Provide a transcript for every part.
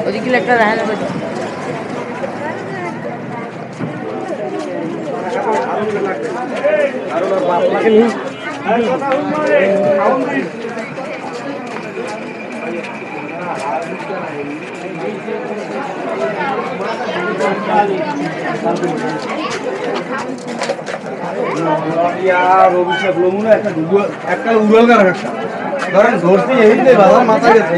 ওদিকে একটা রাখা যাবে অভিষেক লোমুনা একটা উড়াল কার একটা ধরেন ধরছি এই যে বাজার মাথা গেছে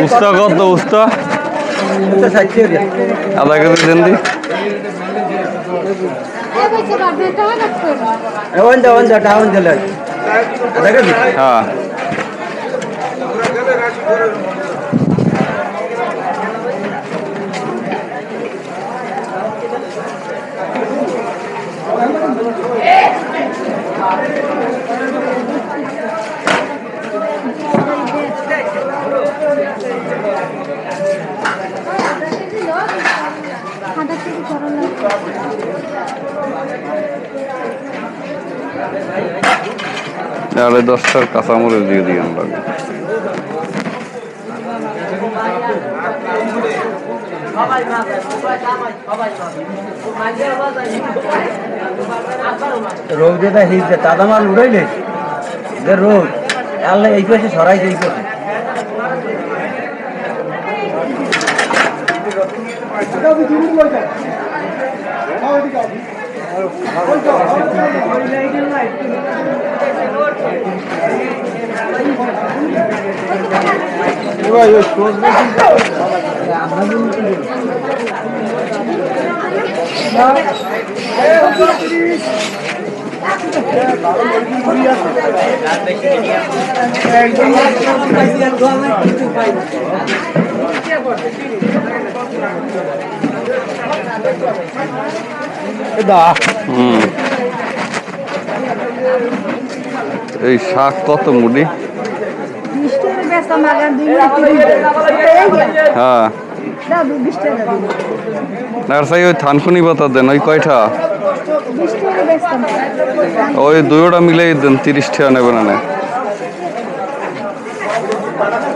উস্তা কত উস্তা আধা কেজি দেন দি হ্যাঁ তাহলে 10টার কাঁচামরিচ দিয়ে দিই আমরা রোদটা হিজে দাদা মাল উড়াইলে যে রোদ আল্লাহ এই পাশে সরাইছে এই পাশে এই শাক কত মুড়ি হ্যাঁ নার্সাই ওই থানকুনি পাতা দেন ওই কয়টা ওই দুইটা মিলেই দেন 30 টাকা নেবেন না আছে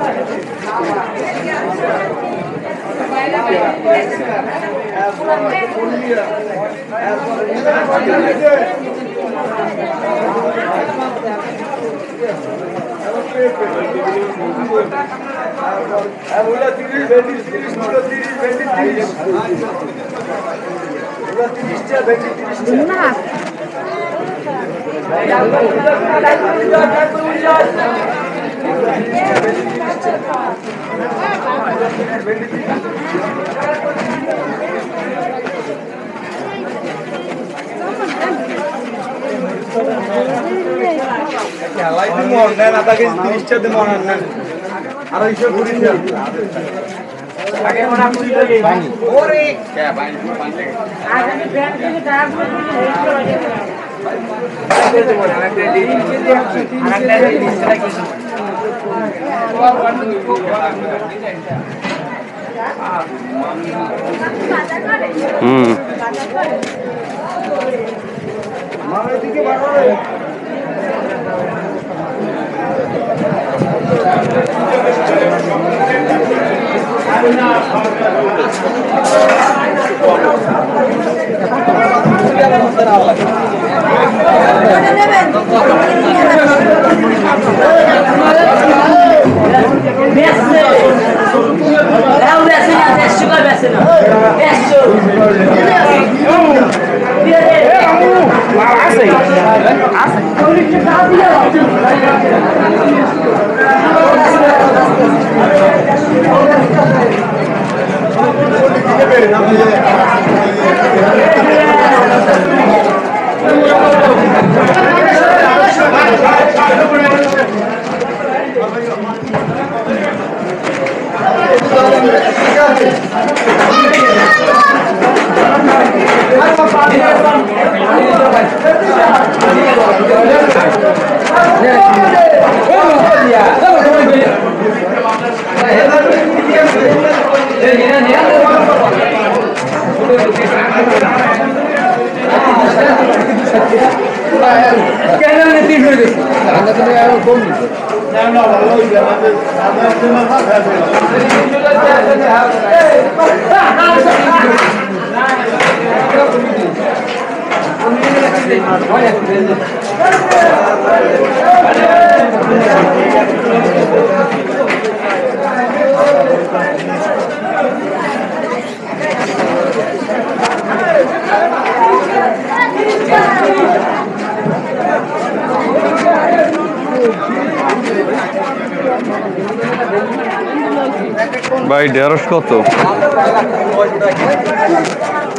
ভাই ঢেঁড়স কত?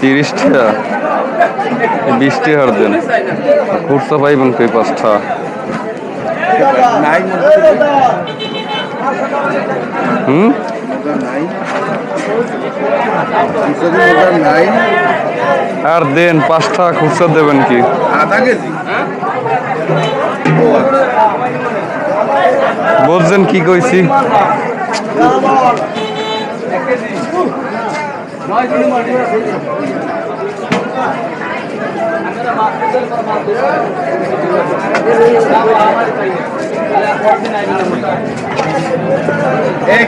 30 টাকা, 20 টাকার দেন। খুচরা পাইবেন কই 5টা? হুম, আর দেন 5টা খুচরা দেবেন কি? আধা কেজি বুঝছেন কি কইছি?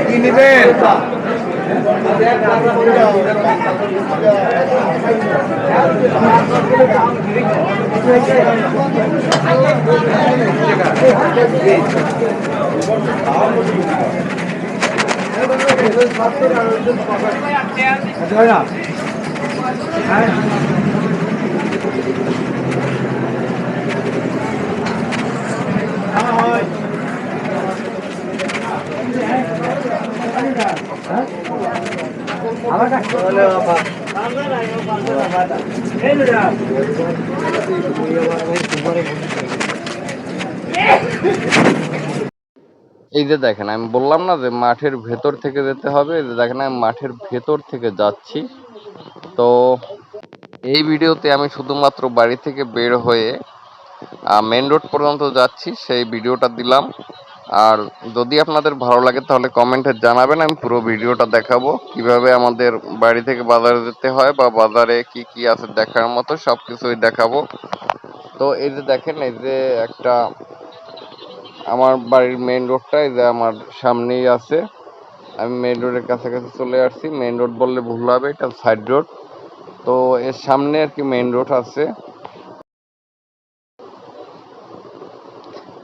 কি নিবেন? এই যে দেখেন, আমি বললাম না যে মাঠের ভেতর থেকে যেতে হবে। এই যে দেখেন, আমি মাঠের ভেতর থেকে যাচ্ছি। তো এই ভিডিওতে আমি শুধুমাত্র বাড়ি থেকে বের হয়ে মেন রোড পর্যন্ত যাচ্ছি, সেই ভিডিওটা দিলাম। আর যদি আপনাদের ভালো লাগে তাহলে কমেন্টে জানাবেন, আমি পুরো ভিডিওটা দেখাবো কিভাবে আমাদের বাড়ি থেকে বাজারে যেতে হয় বা বাজারে কি কি আছে দেখার মতো সব কিছুই দেখাবো। তো এই যে দেখেন, এই যে একটা আমার বাড়ির মেইন রোডটা এই যে আমার সামনেই আছে। আমি মেইন রোডের কাছাকাছি চলে আসছি। মেইন রোড বললে ভুল হবে, এটা সাইড রোড। তো এর সামনে আর কি মেইন রোড আছে।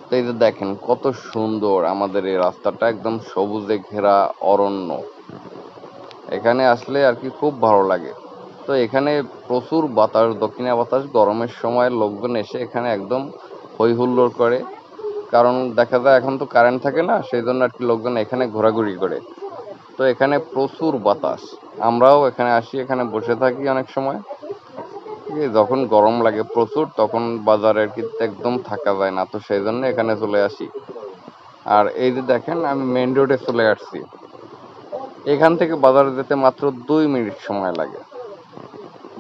তো এই যে দেখেন কত সুন্দর আমাদের এই রাস্তাটা, একদম সবুজে ঘেরা অরণ্য। এখানে আসলে আর কি খুব ভালো লাগে। তো এখানে প্রচুর বাতাস, দক্ষিণা বাতাস। গরমের সময় লোকজন এসে এখানে একদম হই হুল্লোড় করে, কারণ দেখা যায় এখন তো কারেন্ট থাকে না, সেই জন্য আর কি লোকজন এখানে ঘোরাঘুরি করে। তো এখানে প্রচুর বাতাস, আমরাও এখানে আসি, এখানে বসে থাকি অনেক সময়। যখন গরম লাগে প্রচুর, তখন বাজারে আর কি একদম থাকা যায় না, তো সেই জন্য এখানে চলে আসি। আর এই যে দেখেন, আমি মেইন রোডে চলে আসছি। এখান থেকে বাজারে যেতে মাত্র 2 মিনিট সময় লাগে,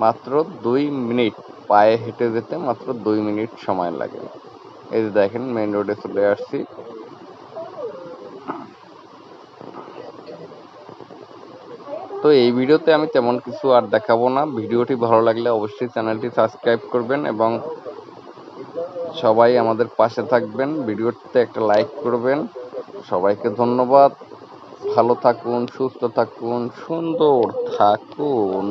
মাত্র 2 মিনিট। পায়ে হেঁটে যেতে মাত্র 2 মিনিট সময় লাগে। এই যে দেখেন, মেইন রোডে চলে আসছি। তো এই ভিডিওতে আমি তেমন কিছু আর দেখাবো না। ভিডিওটি ভালো লাগলে অবশ্যই চ্যানেলটি সাবস্ক্রাইব করবেন এবং সবাই আমাদের পাশে থাকবেন। ভিডিওতে একটা লাইক করবেন। সবাইকে ধন্যবাদ। ভালো থাকুন, সুস্থ থাকুন, সুন্দর থাকুন।